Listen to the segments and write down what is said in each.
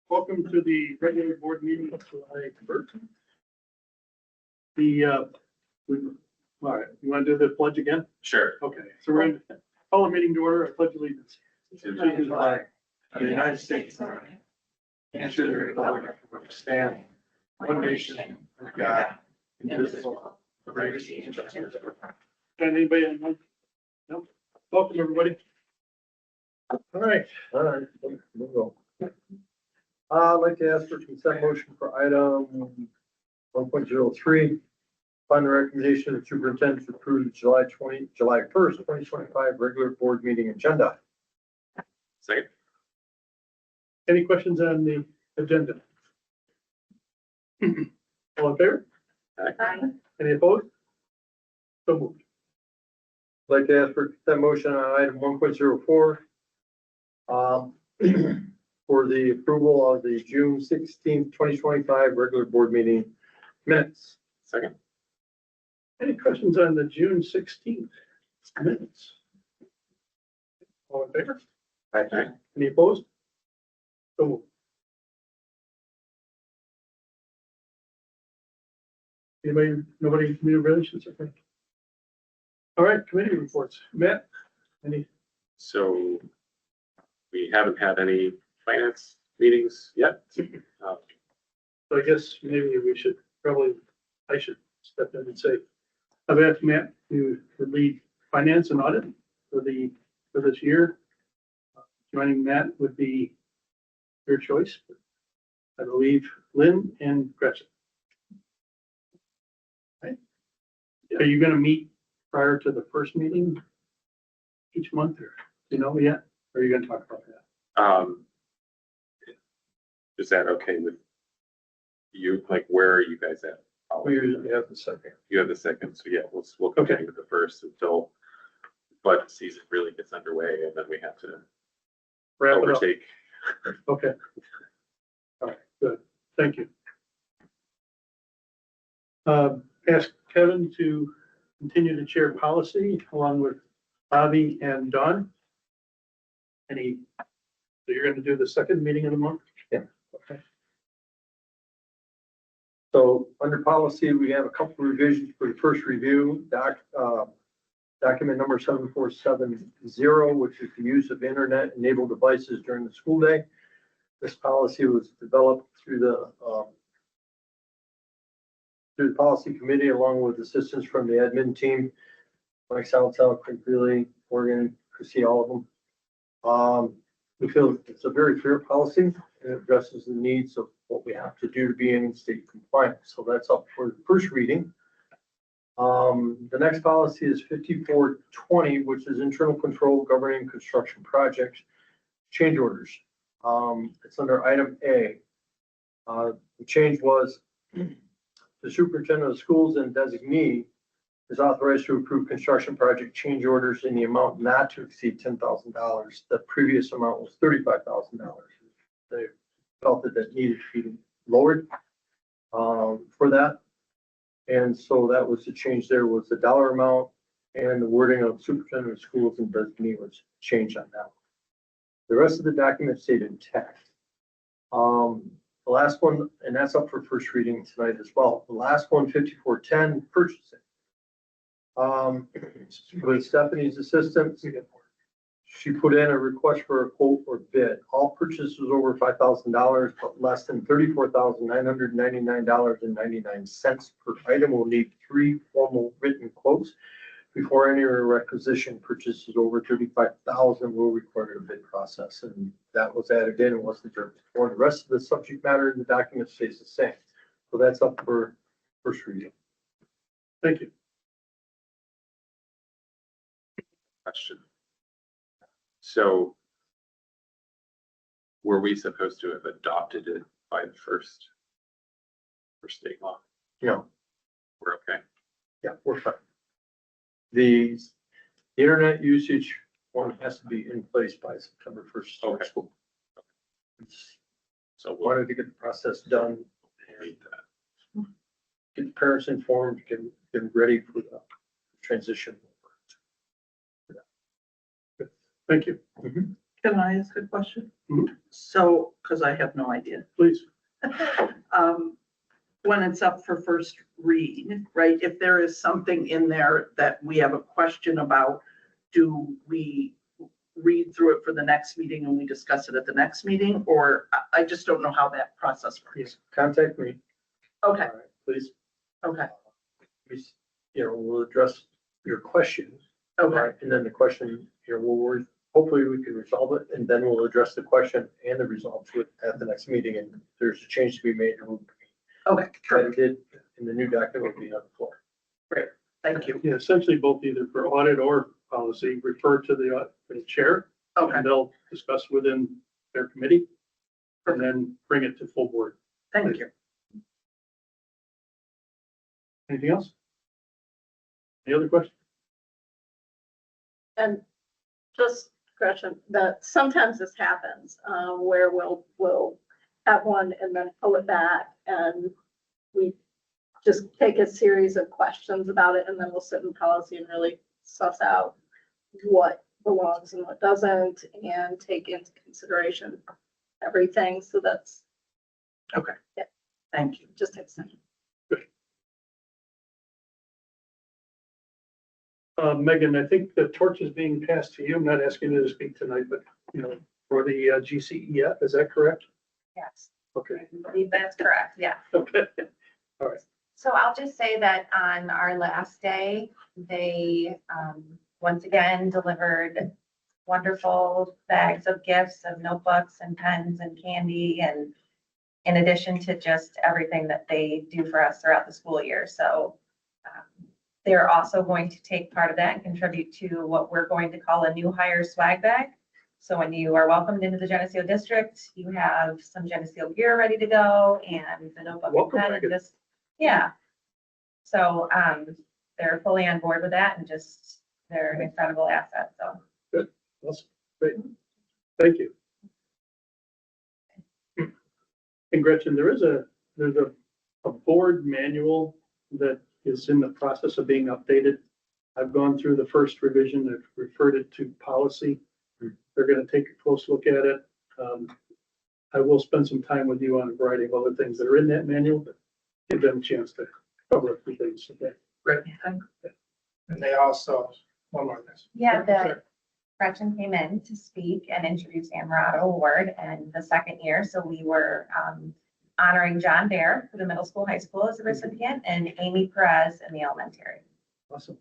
Welcome to the regular board meeting of July 1st. All right, you want to do the pledge again? Sure. Okay, so we're going to call a meeting to order. I pledge allegiance To the flag of the United States of America and to the republic for which it stands, one nation, under God, indivisible, with liberty and justice. And anybody online? No? Welcome, everybody. All right. We'll go. I'd like to ask for consent motion for item 1.03. Find the recommendation of the superintendent to approve the July 1st, 2025 regular board meeting agenda. Second. Any questions on the agenda? All in favor? Aye. Any opposed? So moved. I'd like to ask for consent motion on item 1.04. For the approval of the June 16th, 2025 regular board meeting minutes. Second. Any questions on the June 16th minutes? All in favor? Aye. Any opposed? So moved. Anybody, nobody, community relations, okay. All right, committee reports. Matt, any? So we haven't had any finance meetings yet. So I guess maybe we should I should step in and say, I've asked Matt to lead finance and audit for this year. Joining Matt would be your choice. I believe Lynn and Gretchen. Right? Are you gonna meet prior to the first meeting each month, or do you know yet? Or are you gonna talk about that? Is that okay with you? Like, where are you guys at? We usually have the second. You have the second, so yeah, we'll continue with the first until budget season really gets underway, and then we have to Wrap it up. overtake. Okay. All right, good. Thank you. Ask Kevin to continue to chair policy along with Bobby and Don. So you're going to do the second meeting of the month? Yeah. Okay. So under policy, we have a couple of revisions for the first review. Document number 7470, which is the use of internet enabled devices during the school day. This policy was developed through the policy committee along with assistance from the admin team, like Southside, Craig Greeley, Morgan, Chrissy, all of them. We feel it's a very fair policy and it addresses the needs of what we have to do to be in state compliance. So that's up for the first reading. The next policy is 5420, which is internal control governing construction projects, change orders. It's under item A. The change was the superintendent of schools and designee is authorized to approve construction project change orders in the amount not to exceed $10,000. The previous amount was $35,000. They felt that needed to be lowered for that. And so that was the change. There was the dollar amount and the wording of superintendent of schools and designee was changed on that. The rest of the document stayed intact. The last one, and that's up for first reading tonight as well. The last one, 5410, purchasing. With Stephanie's assistant, she put in a request for a quote or bid. All purchases over $5,000, but less than $34,999.99 per item will need 3 formal written quotes before any requisition purchases over $35,000 will require a bid process. And that was added in and wasn't there before. The rest of the subject matter in the document stays the same. So that's up for first reading. Thank you. Question. So were we supposed to have adopted it by the first for state law? No. We're okay. Yeah, we're fine. The internet usage one has to be in place by September 1st. Okay. School. So we'll Wanted to get the process done need and that. get the parents informed, get them ready for the transition. Thank you. Can I ask a question? Mhm. So, because I have no idea. Please. When it's up for first read, right, if there is something in there that we have a question about, do we read through it for the next meeting and we discuss it at the next meeting? Or I just don't know how that process works. Contact me. Okay, All right, please. okay, We'll address your questions. okay, And then the question, hopefully we can resolve it, and then we'll address the question and the results at the next meeting, and if there's a change to be made, it will be okay, perfect, edited, and the new document will be on the floor. thank you. Yeah, essentially both either for audit or policy, refer to the chair, Okay, and they'll discuss within their committee and then bring it to full board. thank you. Anything else? Any other questions? And just Gretchen, that sometimes this happens, where we'll have one and then pull it back and we just take a series of questions about it and then we'll sit in policy and really suss out what belongs and what doesn't and take into consideration everything. So that's Thank you. just takes time. Megan, I think the torch is being passed to you. I'm not asking you to speak tonight, but, for the GCEF, is that correct? Yes, Okay. I believe that's correct, yeah. Okay. So I'll just say that on our last day, they once again delivered wonderful bags of gifts of notebooks and pens and candy, and in addition to just everything that they do for us throughout the school year. So they're also going to take part of that and contribute to what we're going to call a new hire swag bag. So when you are welcomed into the Geneseo district, you have some Geneseo gear ready to go and the notebook and Welcome pen bag. and just, yeah. So they're fully on board with that and just, they're an incredible asset, so. Awesome. Great. Thank you. And Gretchen, there's a board manual that is in the process of being updated. I've gone through the first revision. I've referred it to policy. They're going to take a close look at it. I will spend some time with you on a variety of other things that are in that manual, but give them a chance to cover a few things. Okay. Great. And they also, one more thing. Yeah, Sure. Gretchen came in to speak and introduce Amarado Award and the second year. So we were honoring John Bear for the middle school, high school as a recipient, and Amy Perez in the elementary. Awesome.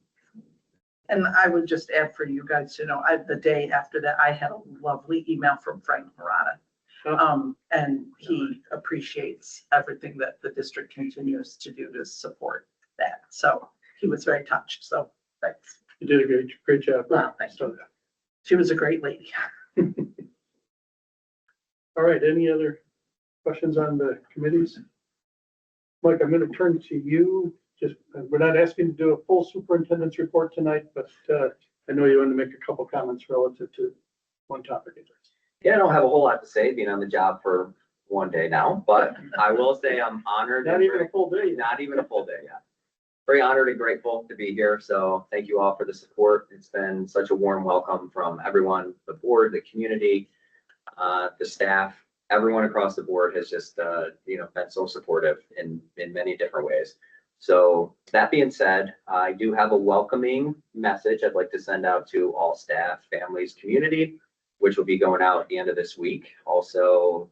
And I would just add for you guys to know, the day after that, I had a lovely email from Frank Murata. And he appreciates everything that the district continues to do to support that. So he was very touched. So thanks. You did a great job. Wow, thank you. She was a great lady. All right, any other questions on the committees? Mike, I'm going to turn to you. We're not asking to do a full superintendent's report tonight, but I know you want to make a couple comments relative to one topic. Yeah, I don't have a whole lot to say, being on the job for one day now, but I will say I'm honored. Not even a full day. Not even a full day, yeah. Very honored and grateful to be here. So thank you all for the support. It's been such a warm welcome from everyone, the board, the community, the staff, everyone across the board has just, been so supportive in many different ways. So that being said, I do have a welcoming message I'd like to send out to all staff, families, community, which will be going out at the end of this week. Also,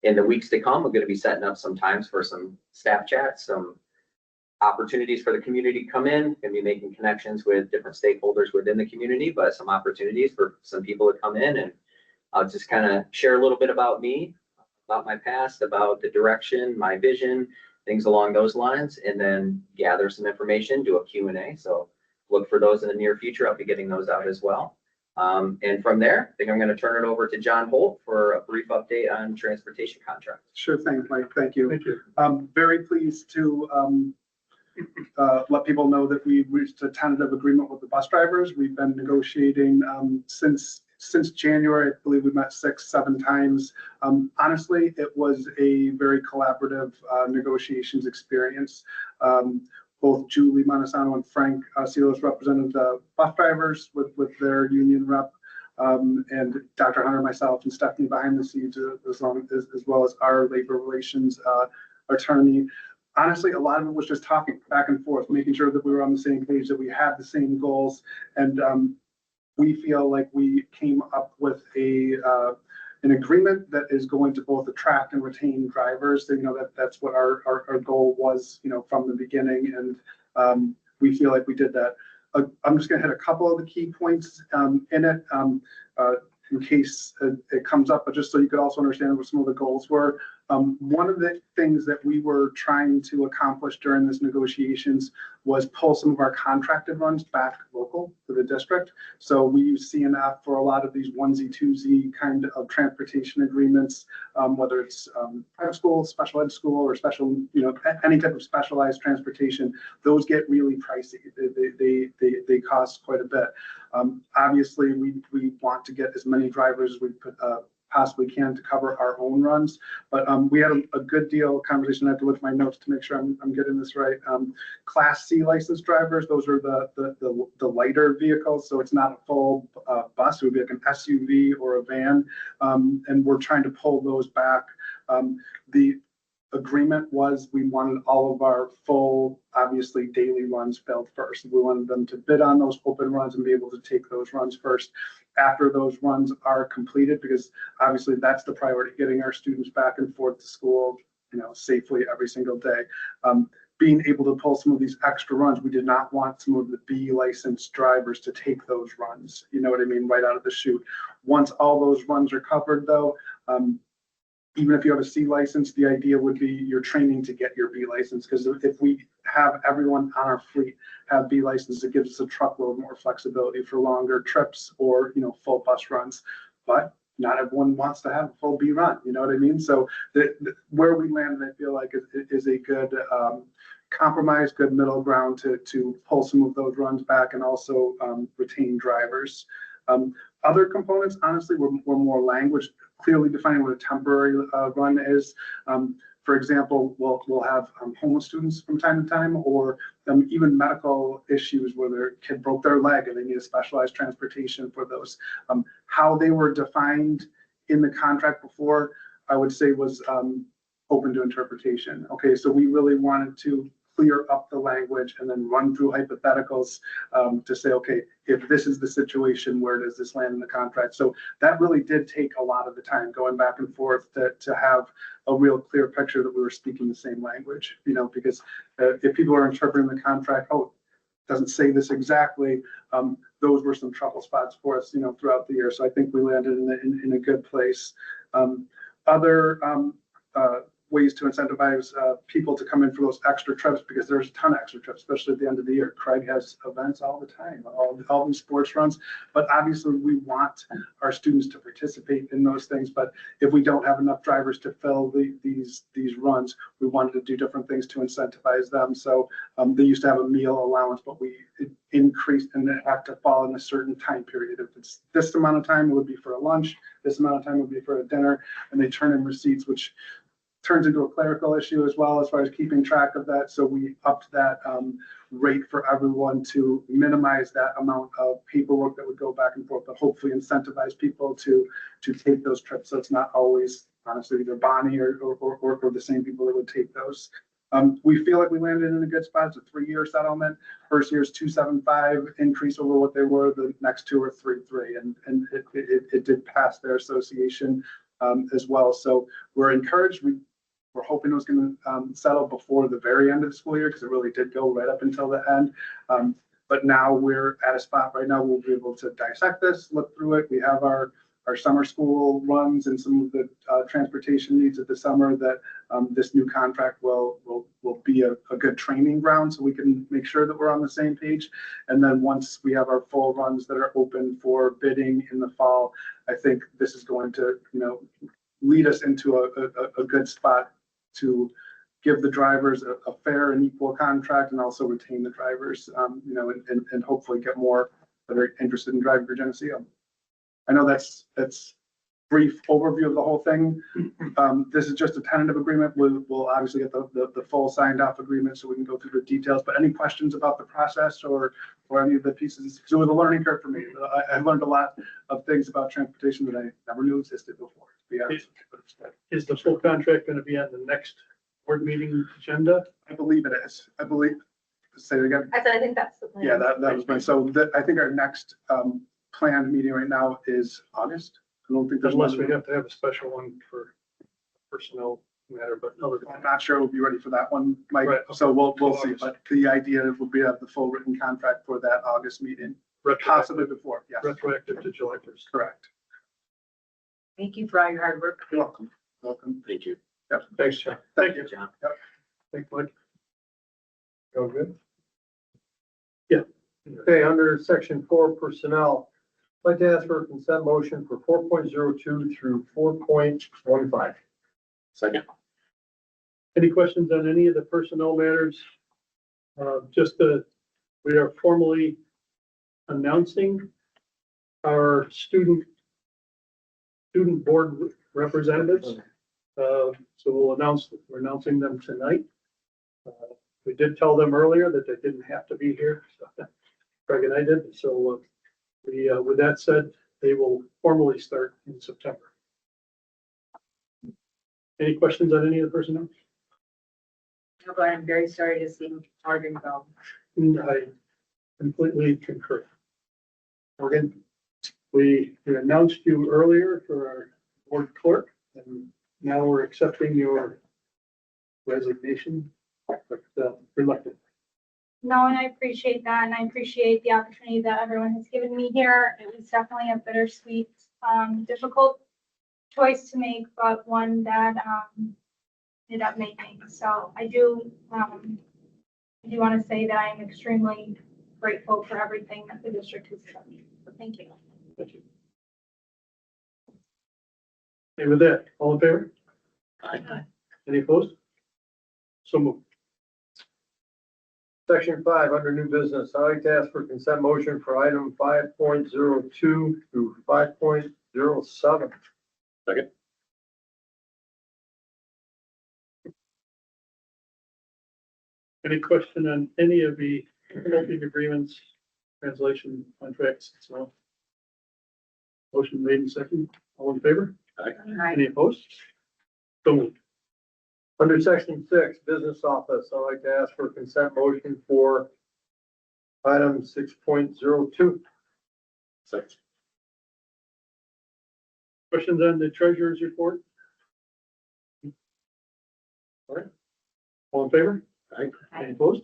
in the weeks to come, we're going to be setting up some times for some staff chats, some opportunities for the community to come in, going to be making connections with different stakeholders within the community, but some opportunities for some people to come in, and I'll just kind of share a little bit about me, about my past, about the direction, my vision, things along those lines, and then gather some information, do a Q&A. So look for those in the near future. I'll be getting those out as well. And from there, I think I'm going to turn it over to John Holt for a brief update on transportation contracts. Sure thing, Mike. Thank you. Thank you. I'm very pleased to let people know that we reached a tentative agreement with the bus drivers. We've been negotiating since January. I believe we met 6-7 times. Honestly, it was a very collaborative negotiations experience. Both Julie Montesano and Frank Silos represented the bus drivers with their union rep. and Dr. Hunter, myself, and Stephanie behind the scenes, as well as our labor relations attorney. Honestly, a lot of it was just talking back and forth, making sure that we were on the same page, that we had the same goals, and we feel like we came up with an agreement that is going to both attract and retain drivers. So, that's what our goal was, from the beginning, and we feel like we did that. I'm just going to hit a couple of the key points in it in case it comes up, but just so you could also understand what some of the goals were. One of the things that we were trying to accomplish during this negotiations was pull some of our contracted runs back local to the district. So we use CNF for a lot of these onesie, twosie kind of transportation agreements, whether it's private school, special ed school, or special, any type of specialized transportation. Those get really pricey. They cost quite a bit. Obviously, we want to get as many drivers as we possibly can to cover our own runs. But we had a good deal of conversation. I have to look at my notes to make sure I'm getting this right. Class C licensed drivers, those are the lighter vehicles. So it's not a full bus. It would be like an SUV or a van. And we're trying to pull those back. The agreement was we wanted all of our full, obviously, daily runs filled first. We wanted them to bid on those open runs and be able to take those runs first after those runs are completed, because obviously that's the priority, getting our students back and forth to school, safely every single day. Being able to pull some of these extra runs, we did not want some of the B licensed drivers to take those runs, you know what I mean, right out of the chute. Once all those runs are covered though, even if you have a C license, the idea would be you're training to get your B license, because if we have everyone on our fleet have B license, it gives us a truckload more flexibility for longer trips or, full bus runs. But not everyone wants to have a full B run, you know what I mean? So where we landed, I feel like is a good compromise, good middle ground to pull some of those runs back and also retain drivers. Other components, honestly, were more language, clearly defining what a temporary run is. For example, we'll have homeless students from time to time, or even medical issues where their kid broke their leg and they need a specialized transportation for those. How they were defined in the contract before, I would say, was open to interpretation. Okay, so we really wanted to clear up the language and then run through hypotheticals to say, okay, if this is the situation, where does this land in the contract? So that really did take a lot of the time going back and forth to have a real clear picture that we were speaking the same language, because if people are interpreting the contract, it doesn't say this exactly, those were some trouble spots for us, throughout the year. So I think we landed in a good place. Other ways to incentivize people to come in for those extra trips, because there's a ton of extra trips, especially at the end of the year. Craig has events all the time, all these sports runs, but obviously we want our students to participate in those things. But if we don't have enough drivers to fill these runs, we wanted to do different things to incentivize them. So they used to have a meal allowance, but we increased, and it had to fall in a certain time period. If it's this amount of time, it would be for a lunch, this amount of time would be for a dinner, and they turn in receipts, which turns into a clerical issue as well as far as keeping track of that. So we upped that rate for everyone to minimize that amount of paperwork that would go back and forth, but hopefully incentivize people to take those trips. So it's not always, honestly, either Bonnie or the same people that would take those. We feel like we landed in a good spot. It's a 3-year settlement. First year is 275 increase over what they were. The next two are 3.3, and it did pass their association as well. So we're encouraged. We're hoping it was going to settle before the very end of the school year, because it really did go right up until the end. But now we're at a spot right now we'll be able to dissect this, look through it. We have our summer school runs and some of the transportation needs of the summer that this new contract will be a good training ground, so we can make sure that we're on the same page. And then once we have our full runs that are open for bidding in the fall, I think this is going to, lead us into a good spot to give the drivers a fair and equal contract, and also retain the drivers, and hopefully get more that are interested in driving for Geneseo. I know that's brief overview of the whole thing. This is just a tentative agreement. We'll obviously get the full signed off agreement so we can go through the details. But any questions about the process or any of the pieces? So it was a learning curve for me. I learned a lot of things about transportation that I never knew existed before. To be honest. Is the full contract going to be on the next board meeting agenda? I believe it is. I believe, say it again. I think that's the plan. Yeah, that was my, so I think our next planned meeting right now is August. I don't think there's Unless one. we have to have a special one for personnel matter, but other than I'm not sure we'll be ready for that one, Mike, Right, so we'll see, August. but the idea will be to have the full written contract for that August meeting, possibly before, yes, retroactive to July 1st. correct. Thank you for all your hard work. You're welcome. Welcome. Thank you. Thanks, John. Thank you. John. Thanks, Mike. Go good? Yeah. Okay, under section 4 personnel, I'd like to ask for a consent motion for 4.02 through 4.15. Second. Any questions on any of the personnel matters? We are formally announcing our student board representatives. So we're announcing them tonight. We did tell them earlier that they didn't have to be here. So Craig and I did. So with that said, they will formally start in September. Any questions on any of the personnel? No, but I'm very sorry to see Morgan go. I completely concur. Morgan, we announced you earlier for our board clerk, and now we're accepting your resignation, but reluctant. No, and I appreciate that, and I appreciate the opportunity that everyone has given me here. It was definitely a bittersweet, difficult choice to make, but one that ended up making. So I do want to say that I am extremely grateful for everything that the district has done. So thank you. Thank you. Okay, with that, all in favor? Aye. Any opposed? So moved. Section 5, under new business, I'd like to ask for consent motion for item 5.02 through 5.07. Second. Any question on any of the collective agreements, translation contracts, so? Motion made in second, all in favor? Any opposed? So moved. Under section 6, business office, I'd like to ask for consent motion for item 6.02. Second. Questions on the treasurer's report? All right. All in favor? Aye. Any opposed?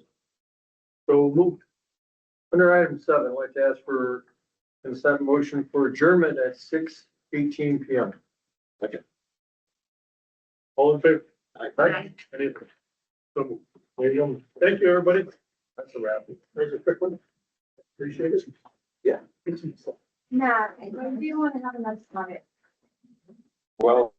So moved. Under item 7, I'd like to ask for consent motion for adjournment at 6:18 PM. Second. All in favor? Aye. Any opposed? So moved. There you go. Thank you, everybody. That's a wrap. There's a quick one. Appreciate it. Yeah. Nah, I do want to have another comment. Well,